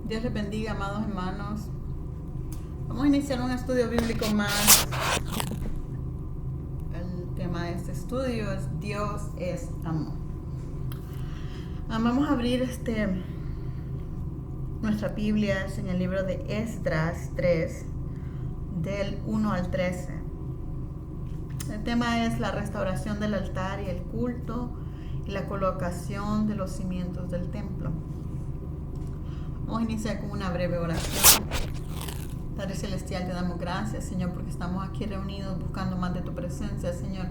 Dios les bendiga, amados hermanos. Vamos a iniciar un estudio bíblico más. El tema de este estudio es Dios es amor. Vamos a abrir nuestra Biblia en el libro de Esdras 3, del 1 al 13. El tema es la restauración del altar y el culto y la colocación de los cimientos del templo. Vamos a iniciar con una breve oración. Padre Celestial, te damos gracias, Señor, porque estamos aquí reunidos buscando más de tu presencia, Señor.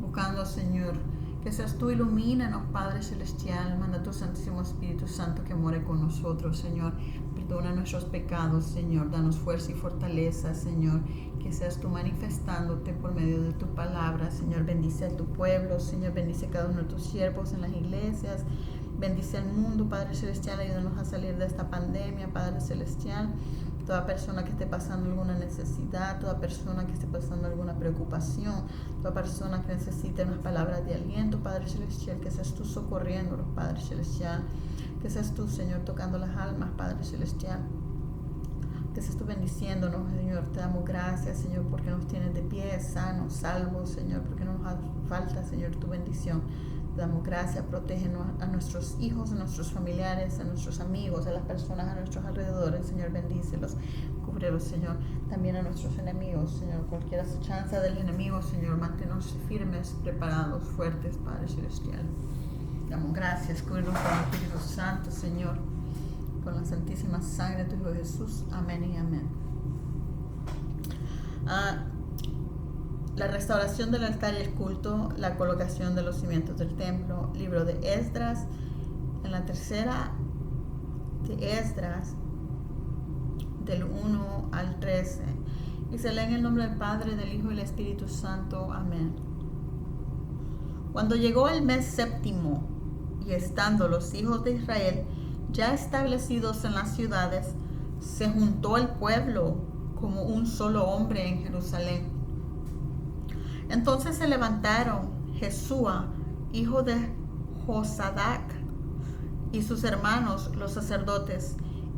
Buscando, Señor, que seas tú, ilumínanos, Padre Celestial. Manda tu Santísimo Espíritu Santo que more con nosotros, Señor. Perdona nuestros pecados, Señor. Danos fuerza y fortaleza, Señor. Que seas tú manifestándote por medio de tu palabra, Señor. Bendice a tu pueblo, Señor. Bendice a cada uno de tus siervos en las iglesias. Bendice al mundo, Padre Celestial. Ayúdanos a salir de esta pandemia, Padre Celestial. Toda persona que esté pasando alguna necesidad, toda persona que esté pasando alguna preocupación, toda persona que necesite unas palabras de aliento, Padre Celestial, que seas tú socorriéndolos, Padre Celestial. Que seas tú, Señor, tocando las almas, Padre Celestial. Que seas tú bendiciéndonos, Señor. Te damos gracias, Señor, porque nos tienes de pie, sanos, salvos, Señor, porque no nos falta, Señor, tu bendición. Te damos gracias, protégenos a nuestros hijos, a nuestros familiares, a nuestros amigos, a las personas a nuestros alrededores, Señor, bendícelos, cúbrelos, Señor, también a nuestros enemigos, Señor, cualquier acechanza del enemigo, Señor, manténnos firmes, preparados, fuertes, Padre Celestial. Te damos gracias, cúbrenos con el Espíritu Santo, Señor, con la santísima sangre de tu Hijo Jesús, amén y amén. La restauración del altar y el culto, la colocación de los cimientos del templo, libro de Esdras, en la tercera de Esdras, del 1 al 13. Y se lee en el nombre del Padre, del Hijo y del Espíritu Santo. Amén. Cuando llegó el mes séptimo, y estando los hijos de Israel ya establecidos en las ciudades, se juntó el pueblo como un solo hombre en Jerusalén. Entonces se levantaron Jesúa, hijo de Josadac, y sus hermanos los sacerdotes,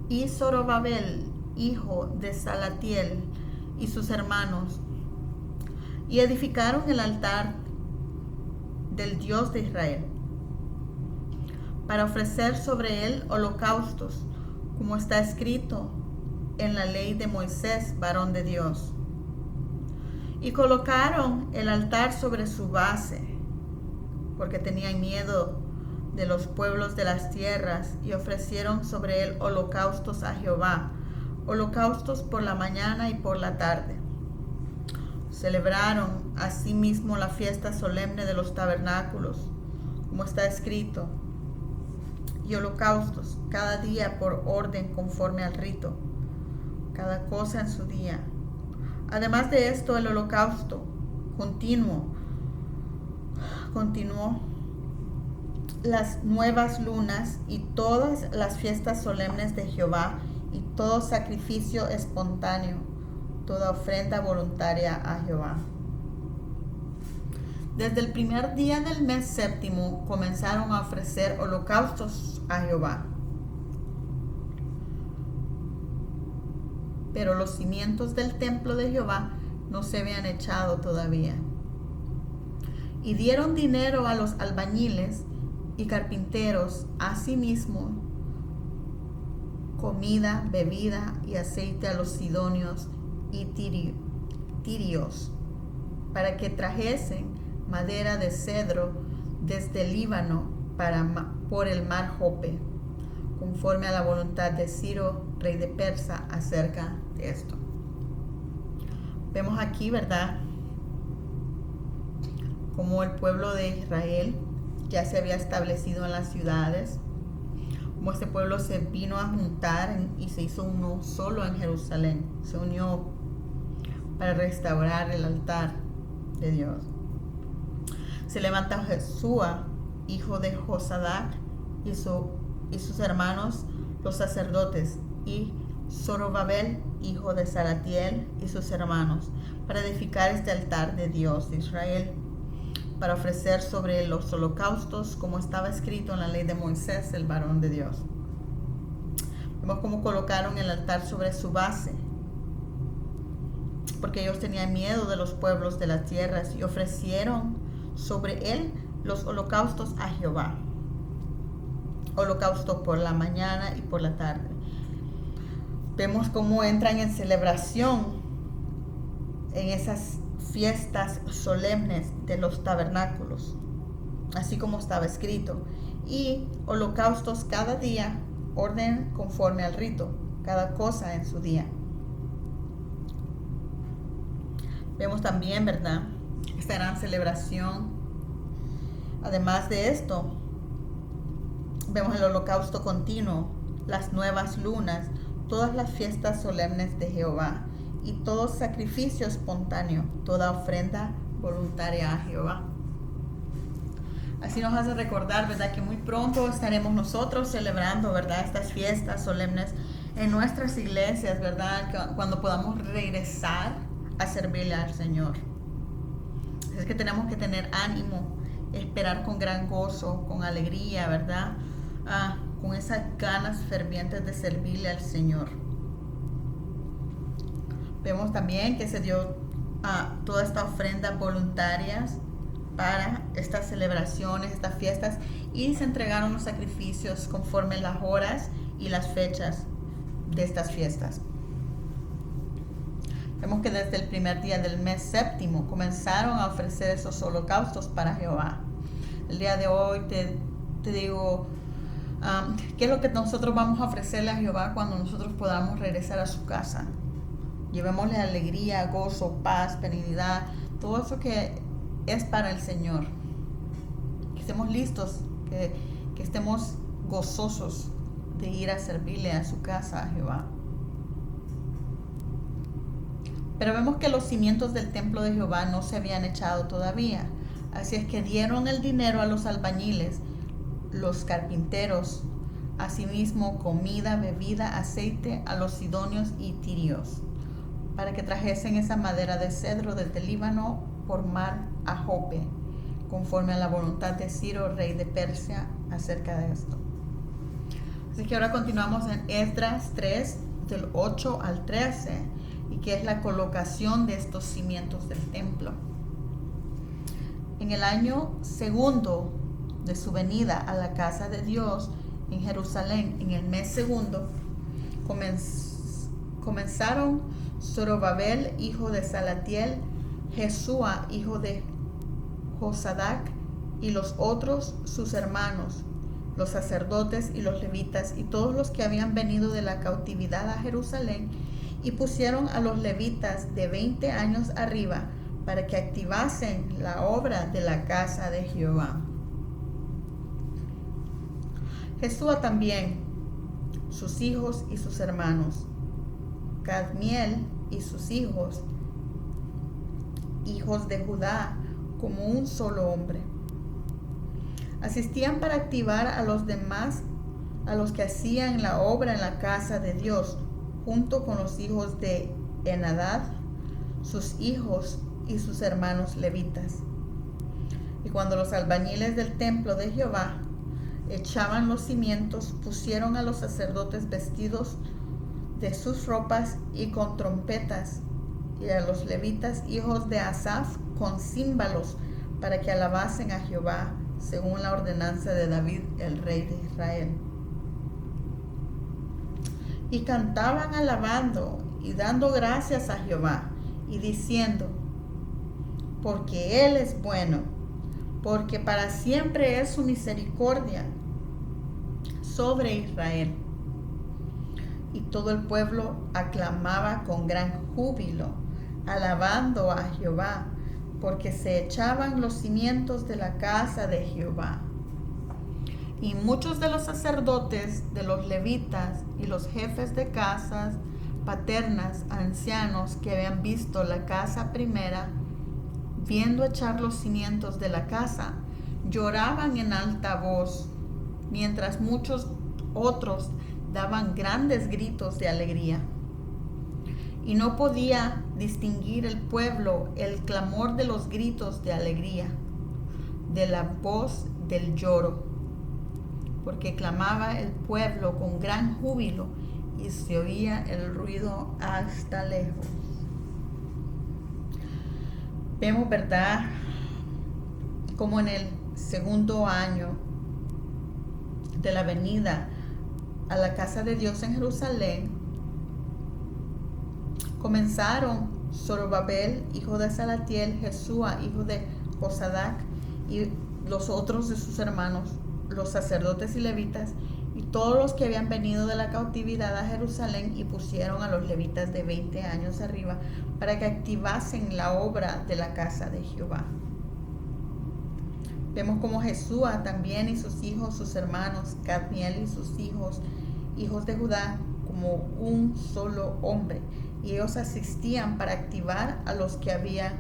y Zorobabel, hijo de Salatiel, y sus hermanos, y edificaron el altar del Dios de Israel, para ofrecer sobre él holocaustos, como está escrito en la ley de Moisés, varón de Dios. Y colocaron el altar sobre su base, porque tenían miedo de los pueblos de las tierras, y ofrecieron sobre él holocaustos a Jehová, holocaustos por la mañana y por la tarde. Celebraron asimismo la fiesta solemne de los tabernáculos, como está escrito, y holocaustos cada día por orden conforme al rito, cada cosa en su día. Además de esto, el holocausto continuó las nuevas lunas y todas las fiestas solemnes de Jehová, y todo sacrificio espontáneo, toda ofrenda voluntaria a Jehová. Desde el primer día del mes séptimo comenzaron a ofrecer holocaustos a Jehová. Pero los cimientos del templo de Jehová no se habían echado todavía. Y dieron dinero a los albañiles y carpinteros, asimismo comida, bebida y aceite a los sidonios y tirios, para que trajesen madera de cedro desde el Líbano por el mar Jope, conforme a la voluntad de Ciro, rey de Persa, acerca de esto. Vemos aquí, ¿verdad?, como el pueblo de Israel ya se había establecido en las ciudades, como este pueblo se vino a juntar y se hizo uno solo en Jerusalén, se unió para restaurar el altar de Dios. Se levanta Jesúa, hijo de Josadac, y sus hermanos los sacerdotes, y Zorobabel, hijo de Salatiel, y sus hermanos, para edificar este altar de Dios de Israel, para ofrecer sobre los holocaustos, como estaba escrito en la ley de Moisés, el varón de Dios. Vemos cómo colocaron el altar sobre su base, porque ellos tenían miedo de los pueblos de las tierras y ofrecieron sobre él los holocaustos a Jehová. Holocausto por la mañana y por la tarde. Vemos cómo entran en celebración en esas fiestas solemnes de los tabernáculos, así como estaba escrito, y holocaustos cada día, orden conforme al rito, cada cosa en su día. Vemos también, ¿verdad?, esta gran celebración. Además de esto, vemos el holocausto continuo, las nuevas lunas, todas las fiestas solemnes de Jehová y todo sacrificio espontáneo, toda ofrenda voluntaria a Jehová. Así nos hace recordar, ¿verdad?, que muy pronto estaremos nosotros celebrando, ¿verdad?, estas fiestas solemnes en nuestras iglesias, ¿verdad?, cuando podamos regresar a servirle al Señor. Es que tenemos que tener ánimo, esperar con gran gozo, con alegría, ¿verdad?, con esas ganas fervientes de servirle al Señor. Vemos también que se dio toda esta ofrenda voluntarias para estas celebraciones, estas fiestas, y se entregaron los sacrificios conforme las horas y las fechas de estas fiestas. Vemos que desde el primer día del mes séptimo comenzaron a ofrecer esos holocaustos para Jehová. El día de hoy te digo, ¿qué es lo que nosotros vamos a ofrecerle a Jehová cuando nosotros podamos regresar a su casa? Llevémosle alegría, gozo, paz, benignidad, todo eso que es para el Señor. Que estemos listos, que estemos gozosos de ir a servirle a su casa, a Jehová. Pero vemos que los cimientos del templo de Jehová no se habían echado todavía. Así es que dieron el dinero a los albañiles, los carpinteros, asimismo comida, bebida, aceite a los sidonios y tirios, para que trajesen esa madera de cedro desde el Líbano por mar a Jope, conforme a la voluntad de Ciro, rey de Persia, acerca de esto. Así que ahora continuamos en Esdras 3, del 8 al 13, y que es la colocación de estos cimientos del templo. En el año segundo de su venida a la casa de Dios en Jerusalén, en el mes segundo, comenzaron Zorobabel, hijo de Salatiel, Jesúa, hijo de Josadac, y los otros sus hermanos, los sacerdotes y los levitas, y todos los que habían venido de la cautividad a Jerusalén, y pusieron a los levitas de 20 años arriba para que activasen la obra de la casa de Jehová. Jesúa también, sus hijos y sus hermanos, Cadmiel y sus hijos de Judá, como un solo hombre. Asistían para activar a los demás, a los que hacían la obra en la casa de Dios, junto con los hijos de Henadad, sus hijos y sus hermanos levitas. Y cuando los albañiles del templo de Jehová echaban los cimientos, pusieron a los sacerdotes vestidos de sus ropas y con trompetas, y a los levitas, hijos de Asaf, con címbalos, para que alabasen a Jehová, según la ordenanza de David, el rey de Israel. Y cantaban alabando y dando gracias a Jehová, y diciendo: porque Él es bueno, porque para siempre es su misericordia sobre Israel. Y todo el pueblo aclamaba con gran júbilo, alabando a Jehová, porque se echaban los cimientos de la casa de Jehová. Y muchos de los sacerdotes, de los levitas y los jefes de casas paternas, ancianos que habían visto la casa primera, viendo echar los cimientos de la casa, lloraban en alta voz, mientras muchos otros daban grandes gritos de alegría. Y no podía distinguir el pueblo el clamor de los gritos de alegría, de la voz del lloro, porque clamaba el pueblo con gran júbilo y se oía el ruido hasta lejos. Vemos, ¿verdad?, como en el segundo año de la venida a la casa de Dios en Jerusalén, comenzaron Zorobabel, hijo de Salatiel, Jesúa, hijo de Josadac, y los otros de sus hermanos, los sacerdotes y levitas, y todos los que habían venido de la cautividad a Jerusalén, y pusieron a los levitas de 20 años arriba para que activasen la obra de la casa de Jehová. Vemos como Jesúa también y sus hijos, sus hermanos, Cadmiel y sus hijos, hijos de Judá, como un solo hombre, y ellos asistían para activar a los que habían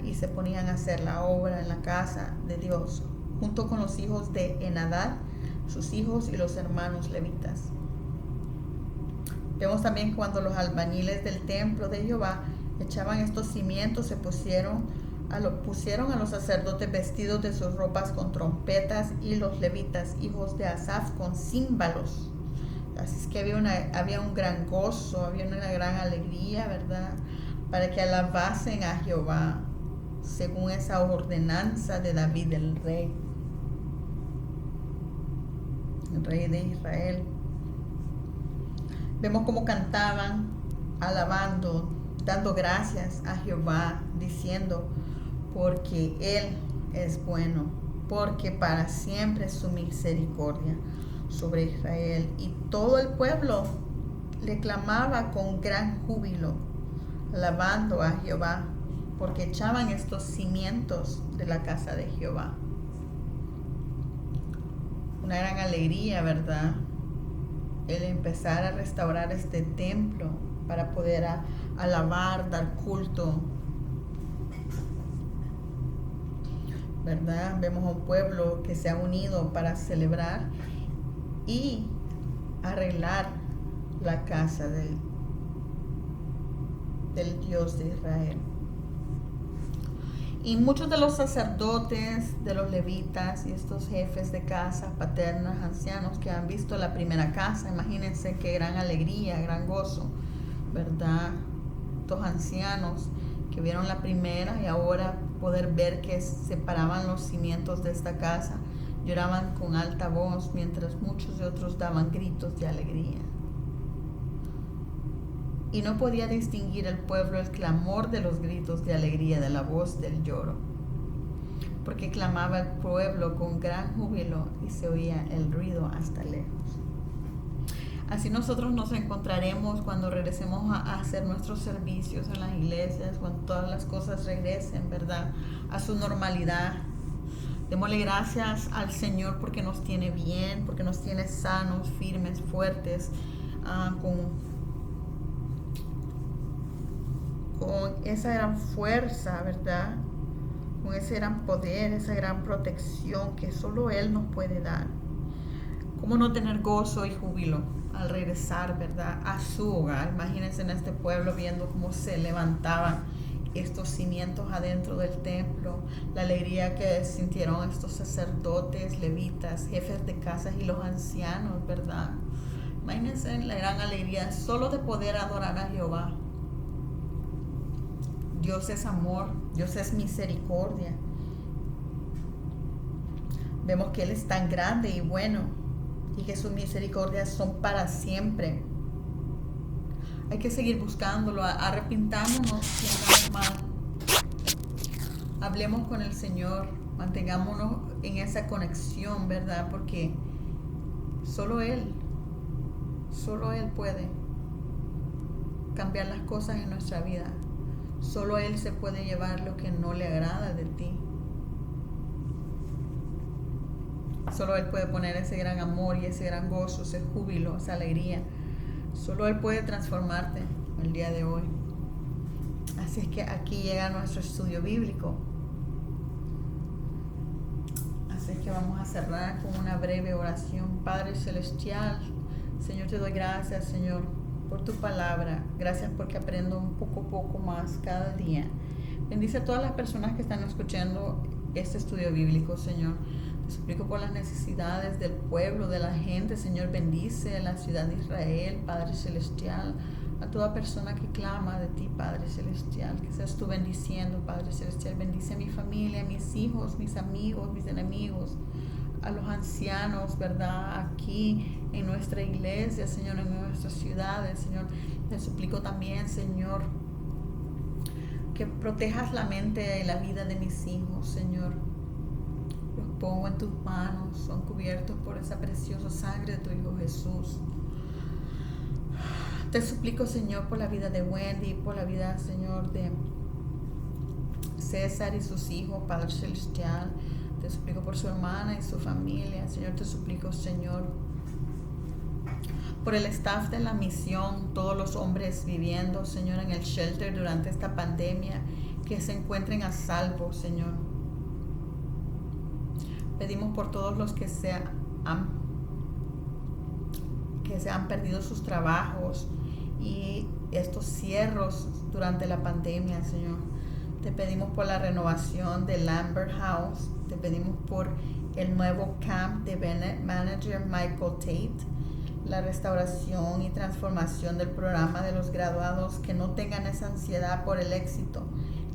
y se ponían a hacer la obra en la casa de Dios, junto con los hijos de Enadad, sus hijos y los hermanos levitas. Vemos también cuando los albañiles del templo de Jehová echaban estos cimientos, pusieron a los sacerdotes vestidos de sus ropas con trompetas, y los levitas, hijos de Asaf, con címbalos. Así es que había un gran gozo, había una gran alegría, ¿verdad?, para que alabasen a Jehová según esa ordenanza de David, el rey de Israel. Vemos cómo cantaban, alabando, dando gracias a Jehová, diciendo: porque Él es bueno, porque para siempre es su misericordia sobre Israel. Y todo el pueblo le clamaba con gran júbilo, alabando a Jehová, porque echaban estos cimientos de la casa de Jehová. Una gran alegría, ¿verdad?, el empezar a restaurar este templo para poder alabar, dar culto, ¿verdad? Vemos a un pueblo que se ha unido para celebrar y arreglar la casa del Dios de Israel. Y muchos de los sacerdotes, de los levitas y estos jefes de casas, paternas, ancianos que han visto la primera casa, imagínense qué gran alegría, gran gozo, ¿verdad? Estos ancianos que vieron la primera y ahora poder ver que separaban los cimientos de esta casa, lloraban con alta voz, mientras muchos de otros daban gritos de alegría. Y no podía distinguir el pueblo el clamor de los gritos de alegría de la voz del lloro, porque clamaba el pueblo con gran júbilo y se oía el ruido hasta lejos. Así nosotros nos encontraremos cuando regresemos a hacer nuestros servicios en las iglesias, cuando todas las cosas regresen, ¿verdad?, a su normalidad. Démosle gracias al Señor porque nos tiene bien, porque nos tiene sanos, firmes, fuertes, con esa gran fuerza, ¿verdad?, con ese gran poder, esa gran protección que solo Él nos puede dar. ¿Cómo no tener gozo y júbilo al regresar, ¿verdad?, a su hogar? Imagínense en este pueblo viendo cómo se levantaban estos cimientos adentro del templo, la alegría que sintieron estos sacerdotes, levitas, jefes de casas y los ancianos, ¿verdad? Imagínense la gran alegría solo de poder adorar a Jehová. Dios es amor, Dios es misericordia. Vemos que Él es tan grande y bueno y que sus misericordias son para siempre. Hay que seguir buscándolo, arrepintámonos si andamos mal. Hablemos con el Señor, mantengámonos en esa conexión, ¿verdad? Porque solo Él puede cambiar las cosas en nuestra vida. Solo Él se puede llevar lo que no le agrada de ti. Solo Él puede poner ese gran amor y ese gran gozo, ese júbilo, esa alegría. Solo Él puede transformarte el día de hoy. Así es que aquí llega nuestro estudio bíblico. Así es que vamos a cerrar con una breve oración. Padre Celestial, Señor, te doy gracias, Señor, por tu palabra. Gracias porque aprendo un poco más cada día. Bendice a todas las personas que están escuchando este estudio bíblico, Señor. Te suplico por las necesidades del pueblo, de la gente. Señor, bendice la ciudad de Israel, Padre Celestial, a toda persona que clama de ti, Padre Celestial, que seas tú bendiciendo, Padre Celestial. Bendice a mi familia, a mis hijos, mis amigos, mis enemigos, a los ancianos, ¿verdad? Aquí en nuestra iglesia, Señor, en nuestras ciudades, Señor. Te suplico también, Señor, que protejas la mente y la vida de mis hijos, Señor. Los pongo en tus manos, son cubiertos por esa preciosa sangre de tu Hijo Jesús. Te suplico, Señor, por la vida de Wendy, por la vida, Señor, de César y sus hijos, Padre Celestial. Te suplico por su hermana y su familia. Señor, te suplico, Señor, por el staff de la misión, todos los hombres viviendo, Señor, en el shelter durante esta pandemia, que se encuentren a salvo, Señor. Pedimos por todos los que se han perdido sus trabajos y estos cierros durante la pandemia, Señor. Te pedimos por la renovación de Lambert House. Te pedimos por el nuevo camp de Bennett Manager Michael Tate, la restauración y transformación del programa de los graduados, que no tengan esa ansiedad por el éxito,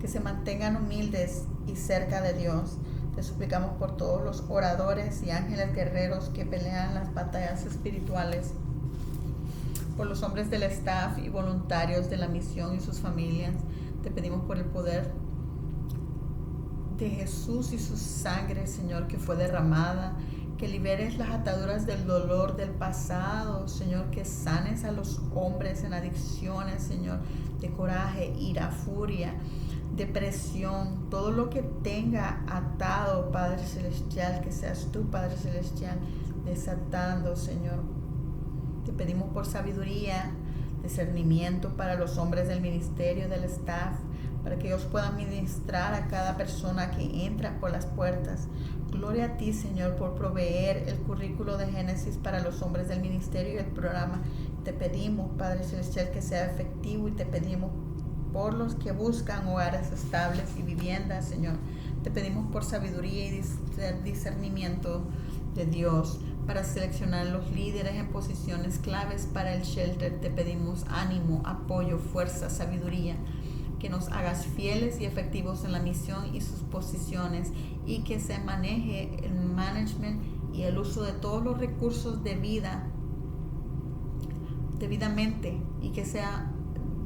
que se mantengan humildes y cerca de Dios. Te suplicamos por todos los oradores y ángeles guerreros que pelean las batallas espirituales, por los hombres del staff y voluntarios de la misión y sus familias. Te pedimos por el poder de Jesús y su sangre, Señor, que fue derramada, que liberes las ataduras del dolor del pasado, Señor, que sanes a los hombres en adicciones, Señor, de coraje, ira, furia, depresión, todo lo que tenga atado, Padre Celestial, que seas tú, Padre Celestial, desatando, Señor. Te pedimos por sabiduría, discernimiento para los hombres del ministerio, del staff, para que ellos puedan ministrar a cada persona que entra por las puertas. Gloria a ti, Señor, por proveer el currículo de Génesis para los hombres del ministerio y el programa. Te pedimos, Padre Celestial, que sea efectivo, y te pedimos por los que buscan hogares estables y viviendas, Señor. Te pedimos por sabiduría y discernimiento de Dios para seleccionar los líderes en posiciones claves para el shelter. Te pedimos ánimo, apoyo, fuerza, sabiduría, que nos hagas fieles y efectivos en la misión y sus posiciones, y que se maneje el management y el uso de todos los recursos debidamente, y que sea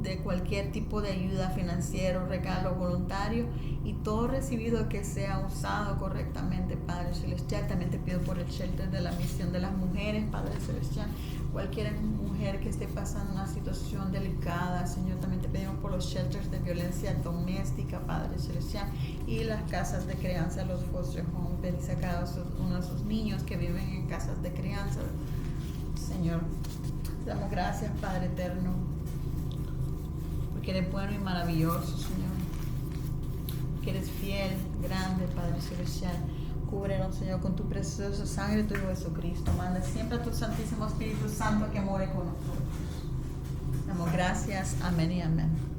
de cualquier tipo de ayuda financiero, regalo, voluntario, y todo recibido que sea usado correctamente, Padre Celestial. También te pido por el shelter de la misión de las mujeres, Padre Celestial. Cualquier mujer que esté pasando una situación delicada, Señor, también te pedimos por los shelters de violencia doméstica, Padre Celestial, y las casas de crianza, los foster homes. Bendice a cada uno de sus niños que viven en casas de crianza, Señor. Te damos gracias, Padre eterno, porque eres bueno y maravilloso, Señor, que eres fiel, grande, Padre Celestial. Cúbrenos, Señor, con tu preciosa sangre, tu Hijo Jesucristo. Manda siempre a tu Santísimo Espíritu Santo que more con nosotros. Damos gracias. Amén y amén.